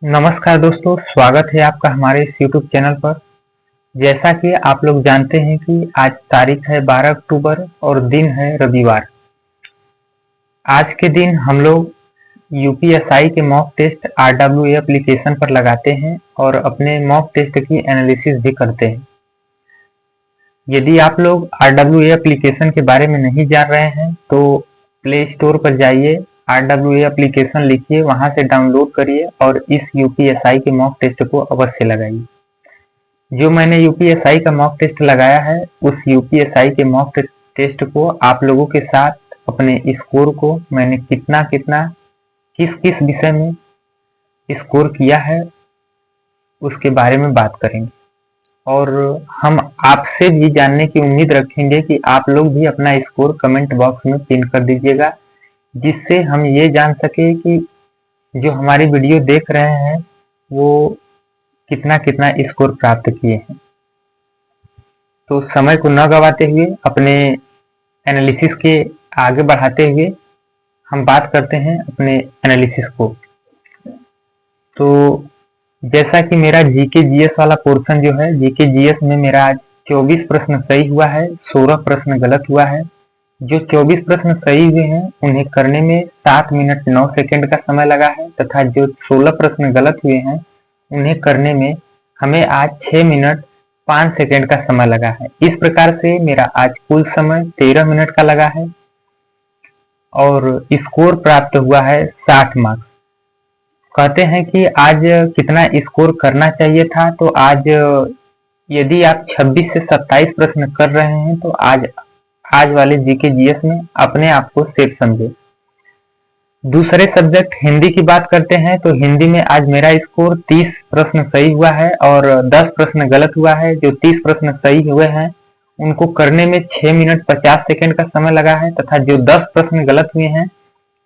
नमस्कार दोस्तों, स्वागत है आपका हमारे इस YouTube चैनल पर। जैसा कि आप लोग जानते हैं कि आज तारीख है 12 अक्टूबर और दिन है रविवार। आज के दिन हम लोग यूपीएसआई के मॉक टेस्ट RWA एप्लीकेशन पर लगाते हैं और अपने मॉक टेस्ट की एनालिसिस भी करते हैं। यदि आप लोग RWA एप्लीकेशन के बारे में नहीं जान रहे हैं तो प्ले स्टोर पर जाइए, RWA एप्लीकेशन लिखिए, वहां से डाउनलोड करिए और इस यूपीएसआई के मॉक टेस्ट को अवश्य लगाइए। जो मैंने यूपीएसआई का मॉक टेस्ट लगाया है, उस यूपीएसआई के मॉक टेस्ट को आप लोगों के साथ अपने स्कोर को मैंने कितना कितना किस किस विषय में स्कोर किया है उसके बारे में बात करेंगे और हम आपसे भी जानने की उम्मीद रखेंगे कि आप लोग भी अपना स्कोर कमेंट बॉक्स में पिन कर दीजिएगा, जिससे हम ये जान सके कि जो हमारी वीडियो देख रहे हैं वो कितना कितना स्कोर प्राप्त किए हैं। तो समय को न गवाते हुए अपने एनालिसिस के आगे बढ़ाते हुए हम बात करते हैं अपने एनालिसिस को। तो जैसा कि मेरा जीके जीएस वाला पोर्शन जो है, जीके जीएस में मेरा आज 24 प्रश्न सही हुआ है, 16 प्रश्न गलत हुआ है। जो 24 प्रश्न सही हुए हैं उन्हें करने में 7 मिनट 9 सेकंड का समय लगा है तथा जो 16 प्रश्न गलत हुए हैं उन्हें करने में हमें आज 6 मिनट 5 सेकंड का समय लगा है। इस प्रकार से मेरा आज कुल समय 13 मिनट का लगा है और स्कोर प्राप्त हुआ है 60 मार्क्स। कहते हैं कि आज कितना स्कोर करना चाहिए था, तो आज यदि आप 26 से 27 प्रश्न कर रहे हैं तो आज वाले जीके जीएस में अपने आप को सेफ समझे। दूसरे सब्जेक्ट हिंदी की बात करते हैं तो हिंदी में आज मेरा स्कोर 30 प्रश्न सही हुआ है और 10 प्रश्न गलत हुआ है। जो 30 प्रश्न सही हुए हैं उनको करने में 6 मिनट 50 सेकंड का समय लगा है तथा जो 10 प्रश्न गलत हुए हैं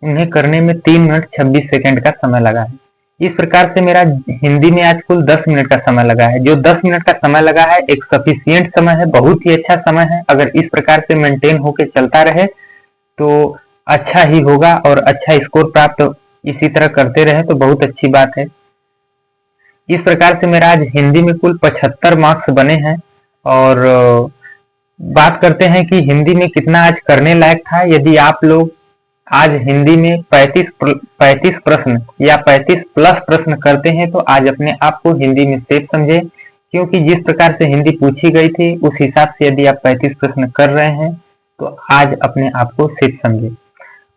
उन्हें करने में 3 मिनट 26 सेकंड का समय लगा है। इस प्रकार से मेरा हिंदी में आज कुल 10 मिनट का समय लगा है। जो 10 मिनट का समय लगा है एक सफिशिएंट समय है, बहुत ही अच्छा समय है। अगर इस प्रकार से मेंटेन होकर चलता रहे तो अच्छा ही होगा और अच्छा स्कोर प्राप्त इसी तरह करते रहे तो बहुत अच्छी बात है। इस प्रकार से मेरा आज हिंदी में कुल 75 मार्क्स बने हैं। और बात करते हैं कि हिंदी में कितना आज करने लायक था। यदि आप लोग आज हिंदी में 35 प्रश्न या 35 प्लस प्रश्न करते हैं तो आज अपने आप को हिंदी में सेफ समझे, क्योंकि जिस प्रकार से हिंदी पूछी गई थी उस हिसाब से यदि आप 35 प्रश्न कर रहे हैं तो आज अपने आप को सेफ समझे।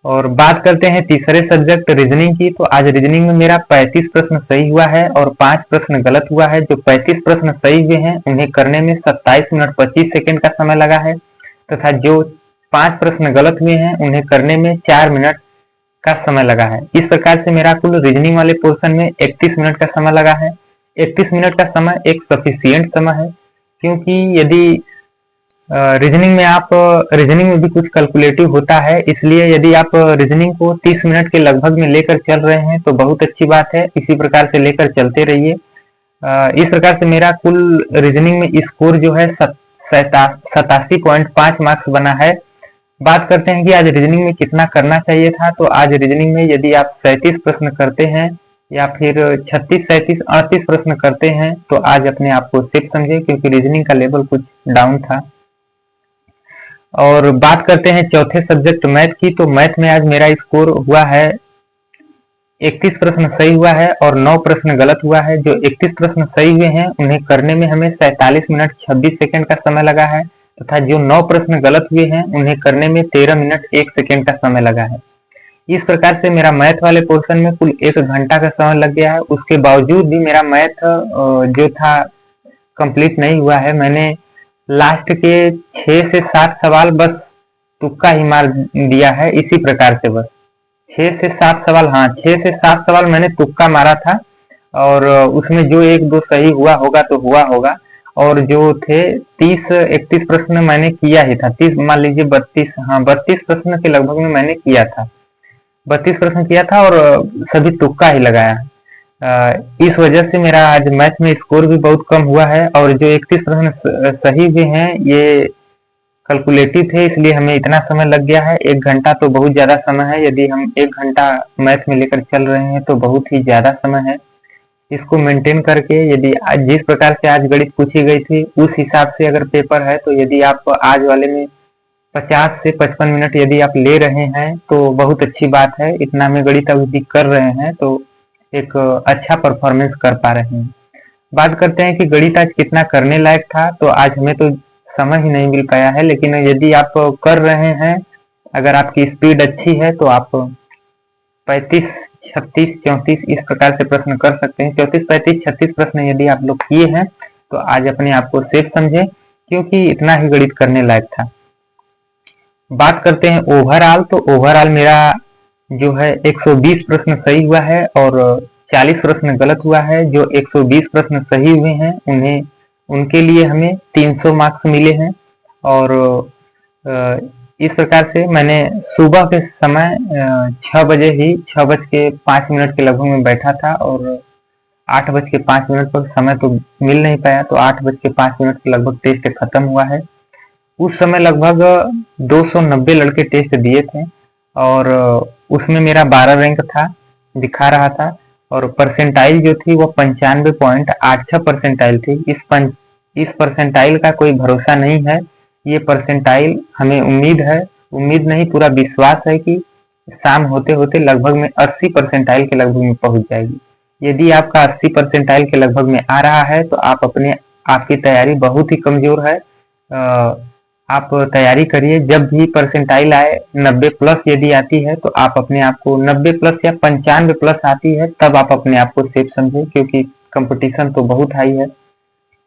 और बात करते हैं तीसरे सब्जेक्ट रीजनिंग की, तो आज रीजनिंग में मेरा 35 प्रश्न सही हुआ है और 5 प्रश्न गलत हुआ है। जो 35 प्रश्न सही हुए हैं उन्हें करने में 27 मिनट 25 सेकंड का समय लगा है तथा जो 5 प्रश्न गलत हुए हैं उन्हें करने में 4 मिनट का समय लगा है। इस प्रकार से मेरा कुल रीजनिंग वाले पोर्शन में 31 मिनट का समय लगा है। 31 मिनट का समय एक सफिशिएंट समय है, क्योंकि यदि रीजनिंग में भी कुछ कैलकुलेटिव होता है, इसलिए यदि आप रीजनिंग को 30 मिनट के लगभग में लेकर चल रहे हैं तो बहुत अच्छी बात है। इसी प्रकार से लेकर चलते रहिए। इस प्रकार से मेरा कुल रीजनिंग में स्कोर जो है 87.5 मार्क्स बना है। बात करते हैं कि आज रीजनिंग में कितना करना चाहिए था, तो आज रीजनिंग में यदि आप 37 प्रश्न करते हैं या फिर 36, 37, 38 प्रश्न करते हैं तो आज अपने आप को सेफ समझे, क्योंकि रीजनिंग का लेवल कुछ डाउन था। और बात करते हैं चौथे सब्जेक्ट मैथ की, तो मैथ में आज मेरा स्कोर हुआ है 31 प्रश्न सही हुआ है और 9 प्रश्न गलत हुआ है। जो 31 प्रश्न सही हुए हैं उन्हें करने में हमें 47 मिनट 26 सेकंड का समय लगा है तथा जो 9 प्रश्न गलत हुए हैं उन्हें करने में 13 मिनट 1 सेकंड का समय लगा है। इस प्रकार से मेरा मैथ वाले पोर्शन में कुल 1 घंटा का समय लग गया है। उसके बावजूद भी मेरा मैथ जो था कंप्लीट नहीं हुआ है। मैंने लास्ट के 6 से 7 सवाल बस तुक्का ही मार दिया है। इसी प्रकार से बस 6 से 7 सवाल, 6 से 7 सवाल मैंने तुक्का मारा था और उसमें जो 1-2 सही हुआ होगा तो हुआ होगा। और जो थे 30-31 प्रश्न मैंने किया ही था। 30 मान लीजिए 32 प्रश्न के लगभग में मैंने किया था। 32 प्रश्न किया था और सभी तुक्का ही लगाया। इस वजह से मेरा आज मैथ में स्कोर भी बहुत कम हुआ है। और जो 31 प्रश्न सही भी हैं ये कैलकुलेटिव थे, इसलिए हमें इतना समय लग गया है। 1 घंटा तो बहुत ज्यादा समय है। यदि हम 1 घंटा मैथ में लेकर चल रहे हैं तो बहुत ही ज्यादा समय है। इसको मेंटेन करके यदि जिस प्रकार से आज गणित पूछी गई थी उस हिसाब से अगर पेपर है, तो यदि आप आज वाले में 50 से 55 मिनट यदि आप ले रहे हैं तो बहुत अच्छी बात है। इतना में गणित अभी कर रहे हैं तो एक अच्छा परफॉर्मेंस कर पा रहे हैं। बात करते हैं कि गणित आज कितना करने लायक था, तो आज हमें तो समय ही नहीं मिल पाया है, लेकिन यदि आप कर रहे हैं, अगर आपकी स्पीड अच्छी है तो आप 35, 36, 34 इस प्रकार से प्रश्न कर सकते हैं। 34, 35, 36 प्रश्न यदि आप लोग किए हैं तो आज अपने आप को सेफ समझे, क्योंकि इतना ही गणित करने लायक था। बात करते हैं ओवरऑल, तो ओवरऑल मेरा जो है 120 प्रश्न सही हुआ है और 40 प्रश्न गलत हुआ है। जो 120 प्रश्न सही हुए हैं उनके लिए हमें 300 मार्क्स मिले हैं। और इस प्रकार से मैंने सुबह के समय 6:05 के लगभग में बैठा था और 8:05 पर समय तो मिल नहीं पाया, तो 8:05 के लगभग टेस्ट खत्म हुआ है। उस समय लगभग 290 लड़के टेस्ट दिए थे और उसमें मेरा 12 रैंक था, दिखा रहा था, और परसेंटाइल जो थी वो 95.86 परसेंटाइल थी। इस परसेंटाइल का कोई भरोसा नहीं है। ये परसेंटाइल हमें उम्मीद नहीं, पूरा विश्वास है कि शाम होते होते लगभग में 80 परसेंटाइल के लगभग में पहुंच जाएगी। यदि आपका 80 परसेंटाइल के लगभग में आ रहा है तो आपकी तैयारी बहुत ही कमजोर है। आप तैयारी करिए, जब भी परसेंटाइल आए 90 प्लस यदि आती है तो आप अपने आप को 90 प्लस या 95 प्लस आती है तब आप अपने आप को सेफ समझे, क्योंकि कंपटीशन तो बहुत हाई है।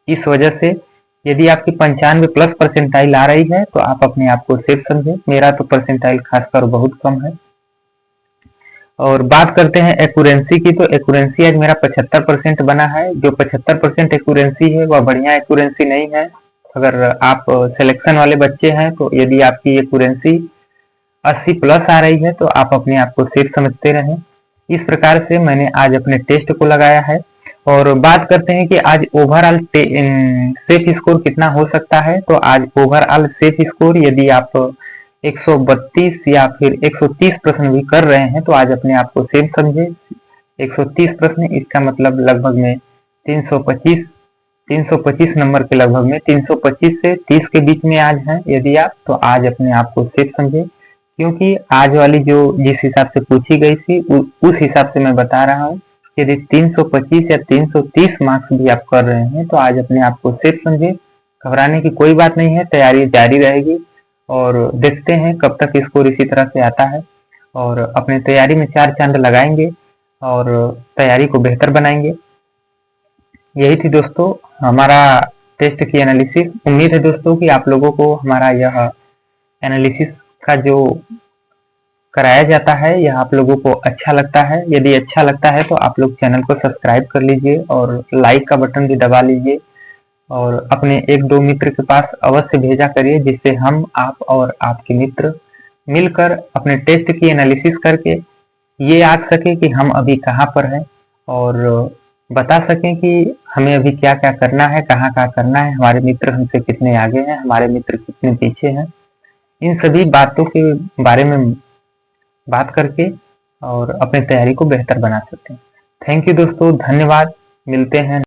इस वजह से यदि आपकी 95 प्लस परसेंटाइल आ रही है तो आप अपने आप को सेफ समझे। मेरा तो परसेंटाइल खासकर बहुत कम है। और बात करते हैं एक्यूरेंसी की, तो एक्यूरेंसी आज मेरा 75% बना है। जो 75% एक्यूरेंसी है वह बढ़िया एक्यूरेंसी नहीं है। अगर आप सिलेक्शन वाले बच्चे हैं तो यदि आपकी एक्यूरेंसी 80 प्लस आ रही है तो आप अपने आप को सेफ समझते रहें। इस प्रकार से मैंने आज अपने टेस्ट को लगाया है। और बात करते हैं कि आज ओवरऑल सेफ स्कोर कितना हो सकता है, तो आज ओवरऑल सेफ स्कोर यदि आप 132 या फिर 130 प्रश्न भी कर रहे हैं तो आज अपने आप को सेफ समझे। 130 प्रश्न, इसका मतलब लगभग में 325 नंबर के लगभग में 325 से 30 के बीच में आज है यदि आप, तो आज अपने आप को सेफ समझे, क्योंकि आज वाली जो जिस हिसाब से पूछी गई थी उस हिसाब से मैं बता रहा हूँ। यदि 325 या 330 मार्क्स भी आप कर रहे हैं तो आज अपने आप को सेफ समझे। घबराने की कोई बात नहीं है, तैयारी जारी रहेगी और देखते हैं कब तक स्कोर इसी तरह से आता है। और अपने तैयारी में 4 चांद लगाएंगे और तैयारी को बेहतर बनाएंगे। यही थी दोस्तों हमारा टेस्ट की एनालिसिस। उम्मीद है दोस्तों कि आप लोगों को हमारा यह एनालिसिस का जो कराया जाता है यह आप लोगों को अच्छा लगता है। यदि अच्छा लगता है तो आप लोग चैनल को सब्सक्राइब कर लीजिए और लाइक का बटन भी दबा लीजिए और अपने 1-2 मित्र के पास अवश्य भेजा करिए, जिससे हम, आप और आपके मित्र मिलकर अपने टेस्ट की एनालिसिस करके ये आंक सके कि हम अभी कहाँ पर हैं और बता सकें कि हमें अभी क्या क्या करना है, कहाँ कहाँ करना है, हमारे मित्र हमसे कितने आगे हैं, हमारे मित्र कितने पीछे हैं। इन सभी बातों के बारे में बात करके और अपनी तैयारी को बेहतर बना सकते हैं। थैंक यू दोस्तों, धन्यवाद, मिलते हैं।